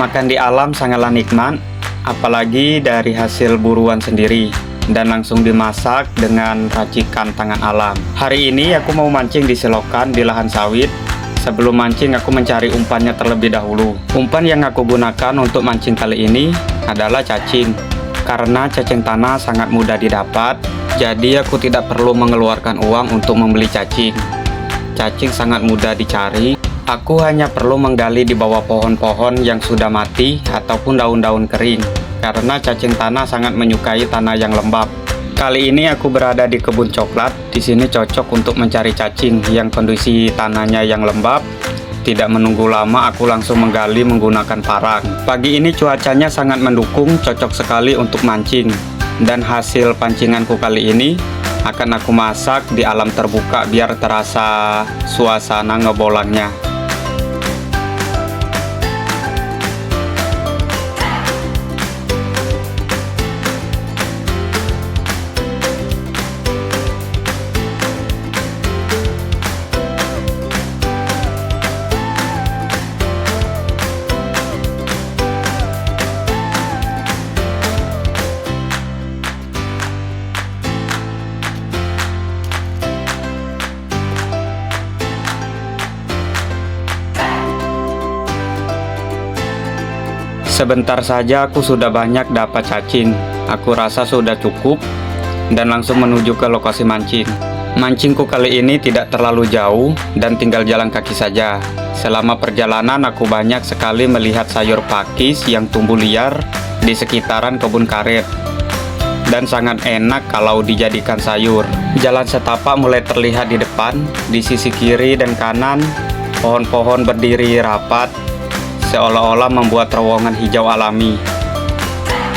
Makan di alam sangatlah nikmat, apalagi dari hasil buruan sendiri dan langsung dimasak dengan racikan tangan alam. Hari ini aku mau mancing di selokan di lahan sawit. Sebelum mancing aku mencari umpannya terlebih dahulu. Umpan yang aku gunakan untuk mancing kali ini adalah cacing. Karena cacing tanah sangat mudah didapat, jadi aku tidak perlu mengeluarkan uang untuk membeli cacing. Cacing sangat mudah dicari. Aku hanya perlu menggali di bawah pohon-pohon yang sudah mati ataupun daun-daun kering, karena cacing tanah sangat menyukai tanah yang lembab. Kali ini aku berada di kebun coklat. Di sini cocok untuk mencari cacing yang kondisi tanahnya yang lembab. Tidak menunggu lama, aku langsung menggali menggunakan parang. Pagi ini cuacanya sangat mendukung, cocok sekali untuk mancing. Dan hasil pancinganku kali ini akan aku masak di alam terbuka biar terasa suasana ngebolangnya. Sebentar saja aku sudah banyak dapat cacing. Aku rasa sudah cukup dan langsung menuju ke lokasi mancing. Mancingku kali ini tidak terlalu jauh dan tinggal jalan kaki saja. Selama perjalanan aku banyak sekali melihat sayur pakis yang tumbuh liar di sekitaran kebun karet. Dan sangat enak kalau dijadikan sayur. Jalan setapak mulai terlihat di depan. Di sisi kiri dan kanan pohon-pohon berdiri rapat, seolah-olah membuat terowongan hijau alami.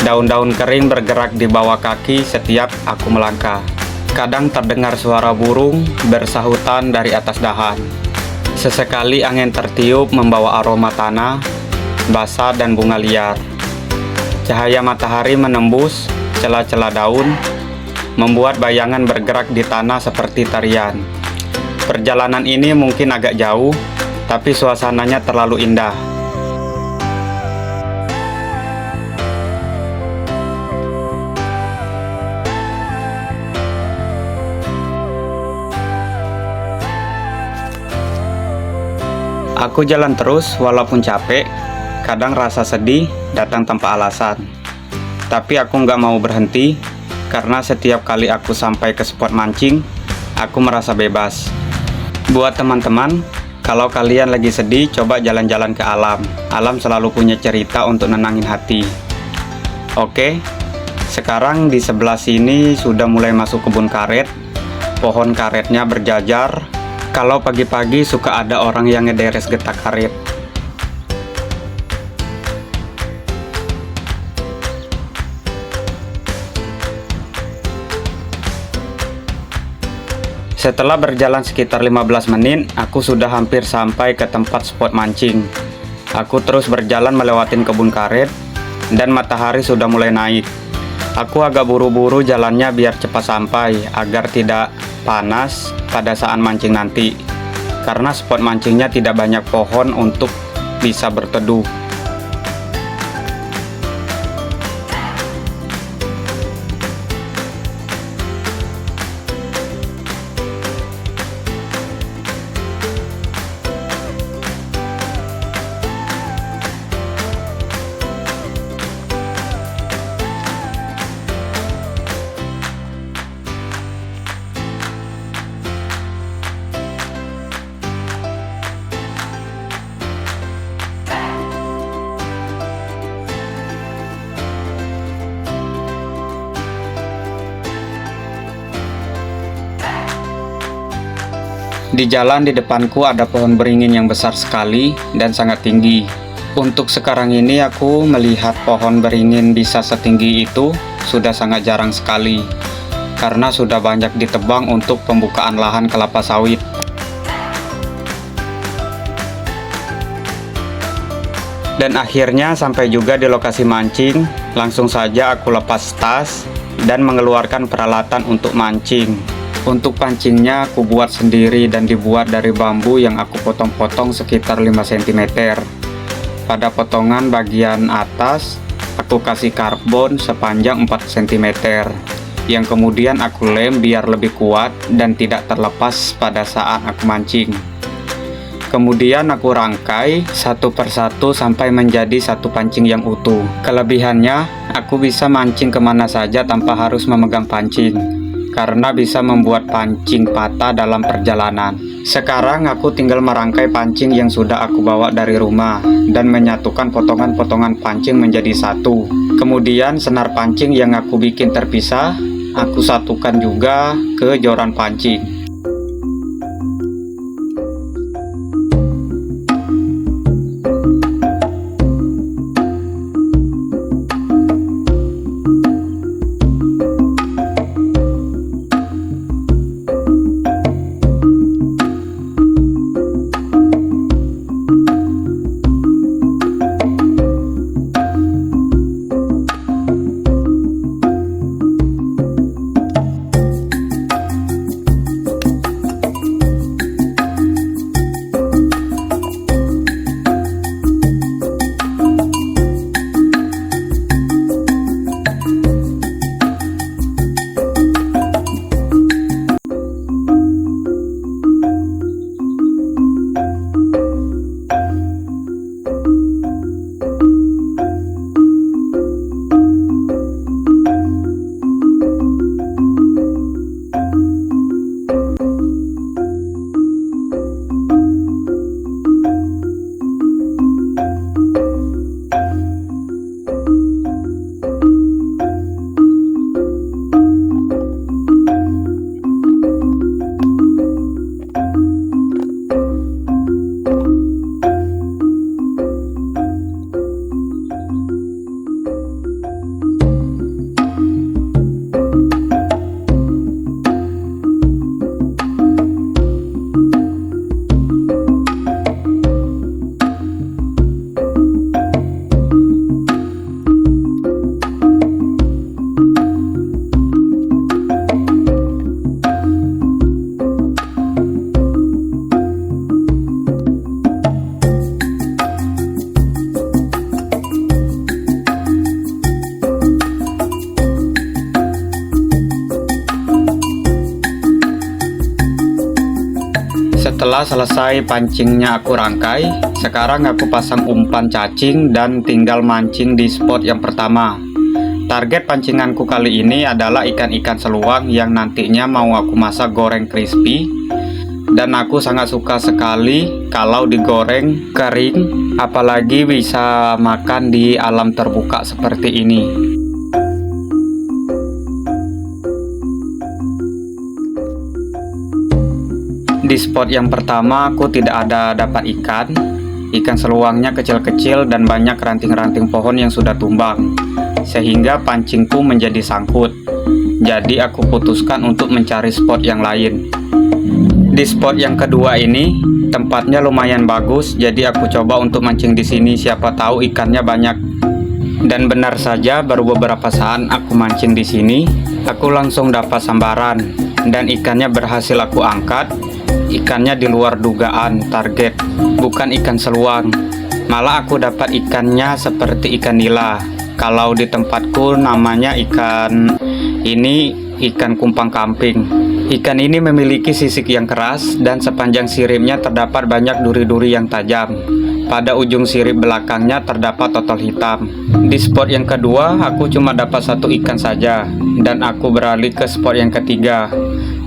Daun-daun kering bergerak di bawah kaki setiap aku melangkah. Kadang terdengar suara burung bersahutan dari atas dahan. Sesekali angin tertiup membawa aroma tanah, basah dan bunga liar. Cahaya matahari menembus celah-celah daun, membuat bayangan bergerak di tanah seperti tarian. Perjalanan ini mungkin agak jauh, tapi suasananya terlalu indah. Aku jalan terus walaupun capek, kadang rasa sedih datang tanpa alasan. Tapi aku nggak mau berhenti, karena setiap kali aku sampai ke spot mancing, aku merasa bebas. Buat teman-teman, kalau kalian lagi sedih, coba jalan-jalan ke alam. Alam selalu punya cerita untuk nenangin hati. Oke, sekarang di sebelah sini sudah mulai masuk kebun karet. Pohon karetnya berjajar. Kalau pagi-pagi suka ada orang yang ngederes getah karet. Setelah berjalan sekitar 15 menit, aku sudah hampir sampai ke tempat spot mancing. Aku terus berjalan melewatin kebun karet, dan matahari sudah mulai naik. Aku agak buru-buru jalannya biar cepat sampai, agar tidak panas pada saat mancing nanti. Karena spot mancingnya tidak banyak pohon untuk bisa berteduh. Di jalan di depanku ada pohon beringin yang besar sekali dan sangat tinggi. Untuk sekarang ini aku melihat pohon beringin bisa setinggi itu sudah sangat jarang sekali, karena sudah banyak ditebang untuk pembukaan lahan kelapa sawit. Dan akhirnya sampai juga di lokasi mancing. Langsung saja aku lepas tas dan mengeluarkan peralatan untuk mancing. Untuk pancingnya aku buat sendiri dan dibuat dari bambu yang aku potong-potong sekitar 5 cm. Pada potongan bagian atas, aku kasih karbon sepanjang 4 cm, yang kemudian aku lem biar lebih kuat dan tidak terlepas pada saat aku mancing. Kemudian aku rangkai satu persatu sampai menjadi satu pancing yang utuh. Kelebihannya, aku bisa mancing kemana saja tanpa harus memegang pancing, karena bisa membuat pancing patah dalam perjalanan. Sekarang aku tinggal merangkai pancing yang sudah aku bawa dari rumah dan menyatukan potongan-potongan pancing menjadi satu. Kemudian senar pancing yang aku bikin terpisah, aku satukan juga ke joran pancing. Setelah selesai pancingnya aku rangkai, sekarang aku pasang umpan cacing dan tinggal mancing di spot yang pertama. Target pancinganku kali ini adalah ikan-ikan seluang yang nantinya mau aku masak goreng crispy. Dan aku sangat suka sekali kalau digoreng kering, apalagi bisa makan di alam terbuka seperti ini. Di spot yang pertama aku tidak ada dapat ikan. Ikan seluangnya kecil-kecil dan banyak ranting-ranting pohon yang sudah tumbang, sehingga pancingku menjadi sangkut. Jadi aku putuskan untuk mencari spot yang lain. Di spot yang kedua ini tempatnya lumayan bagus, jadi aku coba untuk mancing di sini, siapa tahu ikannya banyak. Dan benar saja, baru beberapa saat aku mancing di sini, aku langsung dapat sambaran dan ikannya berhasil aku angkat. Ikannya di luar dugaan target, bukan ikan seluang. Malah aku dapat ikannya seperti ikan nila. Kalau di tempatku namanya ikan ini ikan kumpang kamping. Ikan ini memiliki sisik yang keras dan sepanjang siripnya terdapat banyak duri-duri yang tajam. Pada ujung sirip belakangnya terdapat totol hitam. Di spot yang kedua aku cuma dapat satu ikan saja dan aku beralih ke spot yang ketiga.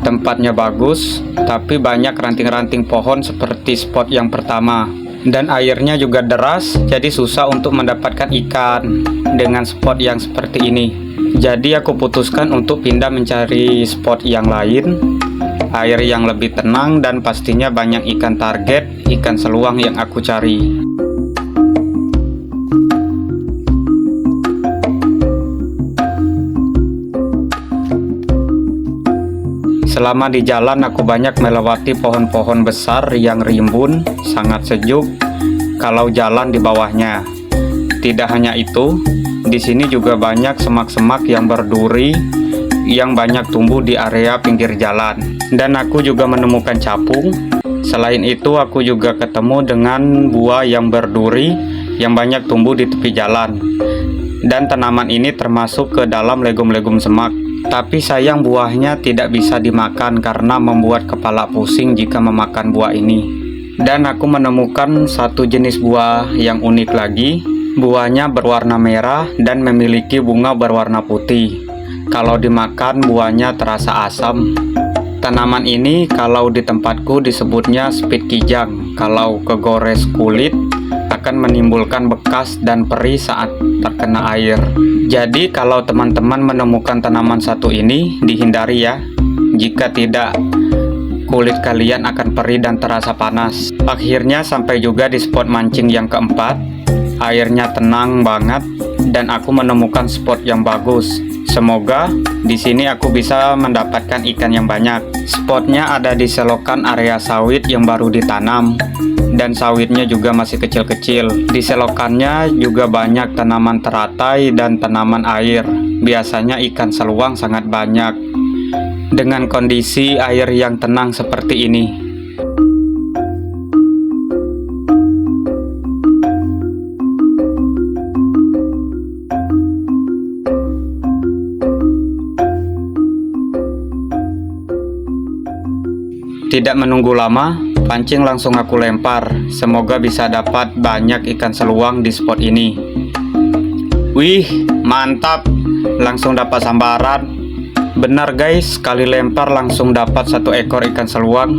Tempatnya bagus, tapi banyak ranting-ranting pohon seperti spot yang pertama. Dan airnya juga deras, jadi susah untuk mendapatkan ikan dengan spot yang seperti ini. Jadi aku putuskan untuk pindah mencari spot yang lain, air yang lebih tenang dan pastinya banyak ikan target, ikan seluang yang aku cari. Selama di jalan aku banyak melewati pohon-pohon besar yang rimbun, sangat sejuk kalau jalan di bawahnya. Tidak hanya itu, di sini juga banyak semak-semak yang berduri yang banyak tumbuh di area pinggir jalan. Dan aku juga menemukan capung. Selain itu aku juga ketemu dengan buah yang berduri yang banyak tumbuh di tepi jalan. Dan tanaman ini termasuk ke dalam legum-legum semak. Tapi sayang buahnya tidak bisa dimakan karena membuat kepala pusing jika memakan buah ini. Dan aku menemukan satu jenis buah yang unik lagi. Buahnya berwarna merah dan memiliki bunga berwarna putih. Kalau dimakan buahnya terasa asam. Tanaman ini kalau di tempatku disebutnya spit kijang. Kalau kegores kulit akan menimbulkan bekas dan perih saat terkena air. Jadi kalau teman-teman menemukan tanaman satu ini, dihindari ya. Jika tidak, kulit kalian akan perih dan terasa panas. Akhirnya sampai juga di spot mancing yang keempat. Airnya tenang banget dan aku menemukan spot yang bagus. Semoga di sini aku bisa mendapatkan ikan yang banyak. Spotnya ada di selokan area sawit yang baru ditanam. Dan sawitnya juga masih kecil-kecil. Di selokannya juga banyak tanaman teratai dan tanaman air. Biasanya ikan seluang sangat banyak. Dengan kondisi air yang tenang seperti ini. Tidak menunggu lama, pancing langsung aku lempar. Semoga bisa dapat banyak ikan seluang di spot ini. Wih, mantap! Langsung dapat sambaran. Benar guys, sekali lempar langsung dapat satu ekor ikan seluang.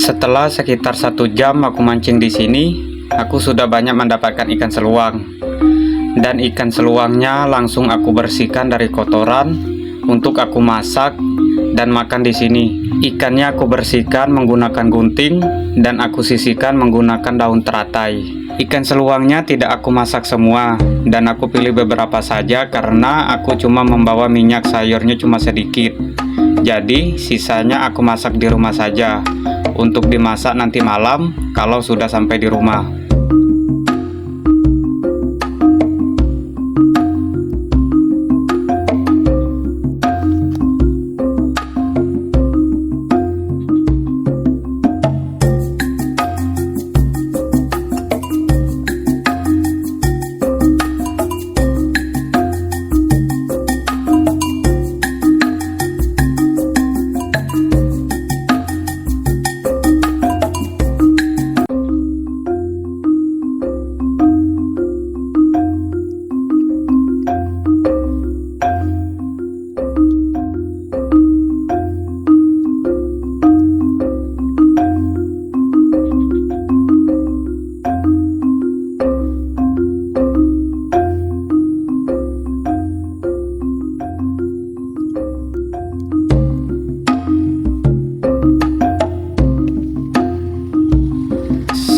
Setelah sekitar 1 jam aku mancing di sini, aku sudah banyak mendapatkan ikan seluang. Dan ikan seluangnya langsung aku bersihkan dari kotoran untuk aku masak dan makan di sini. Ikannya aku bersihkan menggunakan gunting dan aku sisihkan menggunakan daun teratai. Ikan seluangnya tidak aku masak semua dan aku pilih beberapa saja karena aku cuma membawa minyak sayurnya cuma sedikit. Jadi sisanya aku masak di rumah saja untuk dimasak nanti malam kalau sudah sampai di rumah.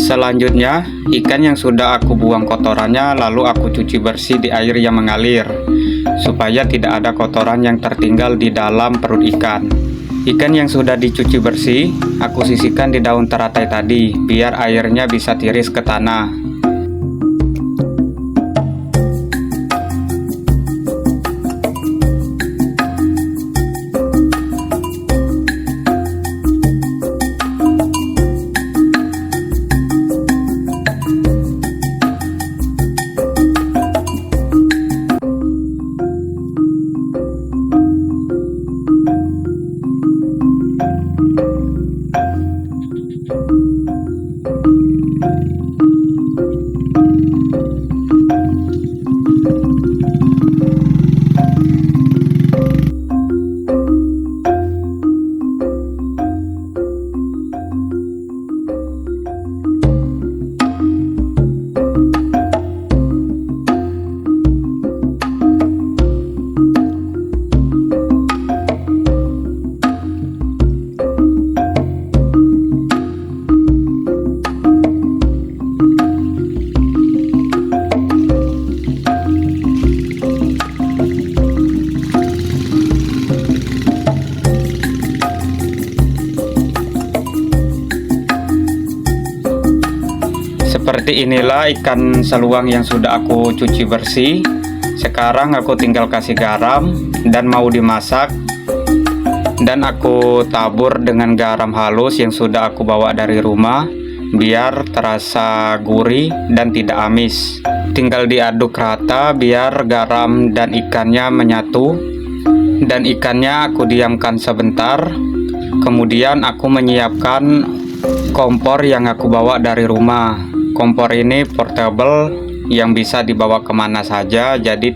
Selanjutnya, ikan yang sudah aku buang kotorannya lalu aku cuci bersih di air yang mengalir, supaya tidak ada kotoran yang tertinggal di dalam perut ikan. Ikan yang sudah dicuci bersih, aku sisihkan di daun teratai tadi, biar airnya bisa tiris ke tanah. Seperti inilah ikan seluang yang sudah aku cuci bersih. Sekarang aku tinggal kasih garam dan mau dimasak. Dan aku tabur dengan garam halus yang sudah aku bawa dari rumah, biar terasa gurih dan tidak amis. Tinggal diaduk rata biar garam dan ikannya menyatu. Dan ikannya aku diamkan sebentar. Kemudian aku menyiapkan kompor yang aku bawa dari rumah. Kompor ini portable yang bisa dibawa kemana saja, jadi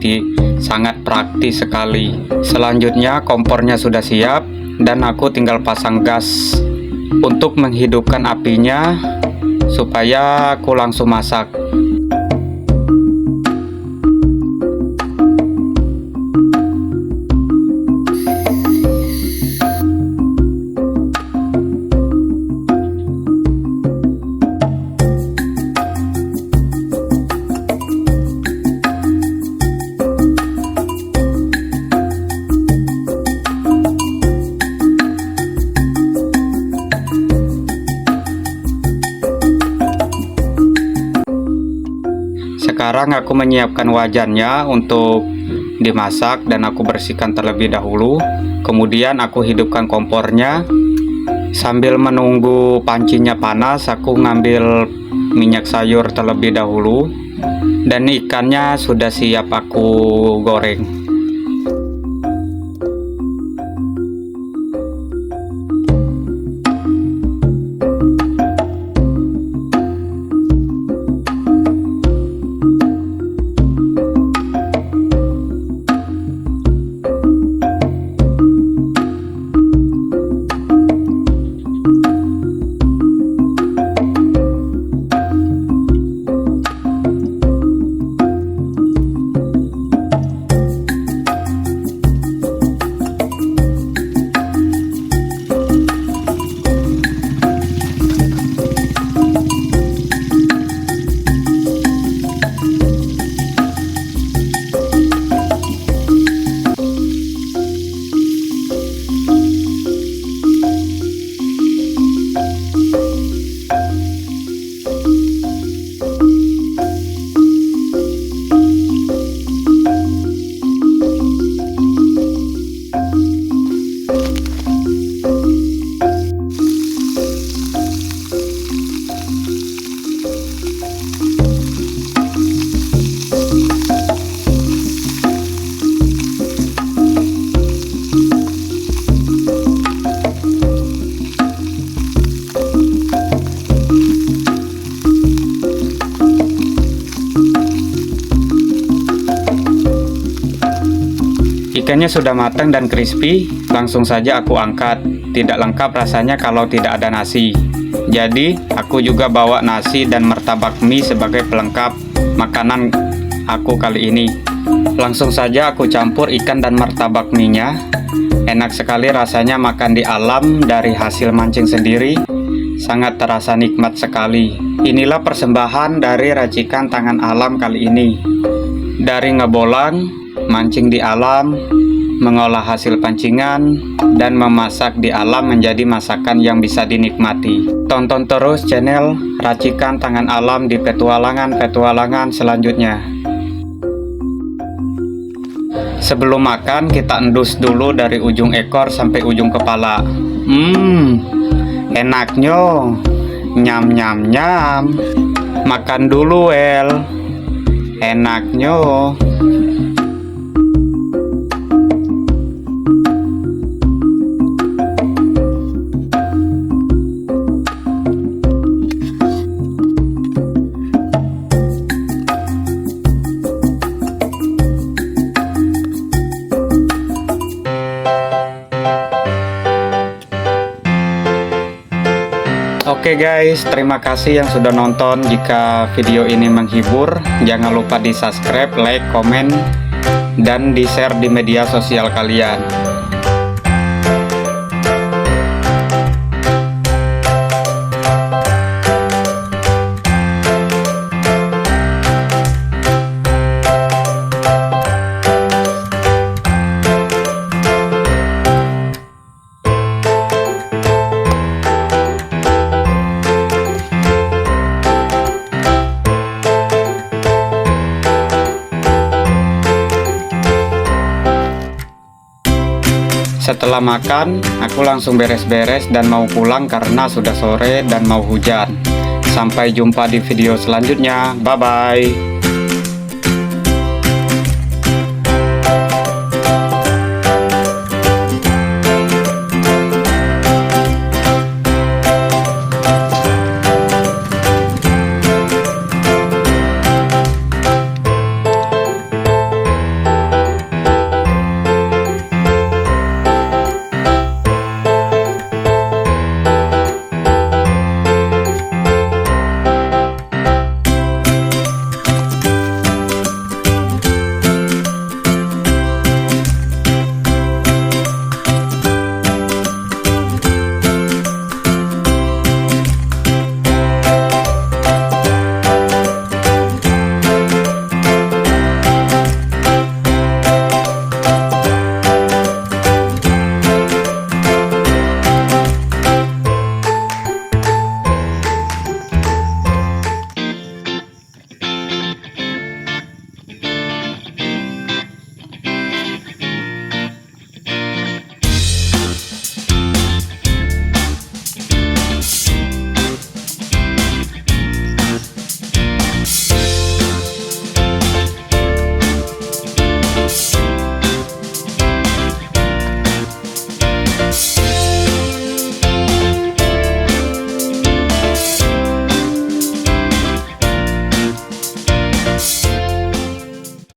sangat praktis sekali. Selanjutnya kompornya sudah siap dan aku tinggal pasang gas untuk menghidupkan apinya supaya aku langsung masak. Sekarang aku menyiapkan wajannya untuk dimasak dan aku bersihkan terlebih dahulu. Kemudian aku hidupkan kompornya. Sambil menunggu pancinya panas, aku ngambil minyak sayur terlebih dahulu. Dan ikannya sudah siap aku goreng. Ikannya sudah matang dan crispy, langsung saja aku angkat. Tidak lengkap rasanya kalau tidak ada nasi. Jadi, aku juga bawa nasi dan martabak mie sebagai pelengkap makanan aku kali ini. Langsung saja aku campur ikan dan martabak mie-nya. Enak sekali rasanya makan di alam dari hasil mancing sendiri. Sangat terasa nikmat sekali. Inilah persembahan dari racikan tangan alam kali ini. Dari ngebolang, mancing di alam, mengolah hasil pancingan, dan memasak di alam menjadi masakan yang bisa dinikmati. Tonton terus channel Racikan Tangan Alam di petualangan-petualangan selanjutnya. Sebelum makan, kita endus dulu dari ujung ekor sampai ujung kepala. Enaknya. Nyam nyam nyam. Makan dulu, El. Enaknya. Oke guys, terima kasih yang sudah nonton. Jika video ini menghibur, jangan lupa di subscribe, like, komen, dan di share di media sosial kalian. Setelah makan, aku langsung beres-beres dan mau pulang karena sudah sore dan mau hujan. Sampai jumpa di video selanjutnya. Bye-bye.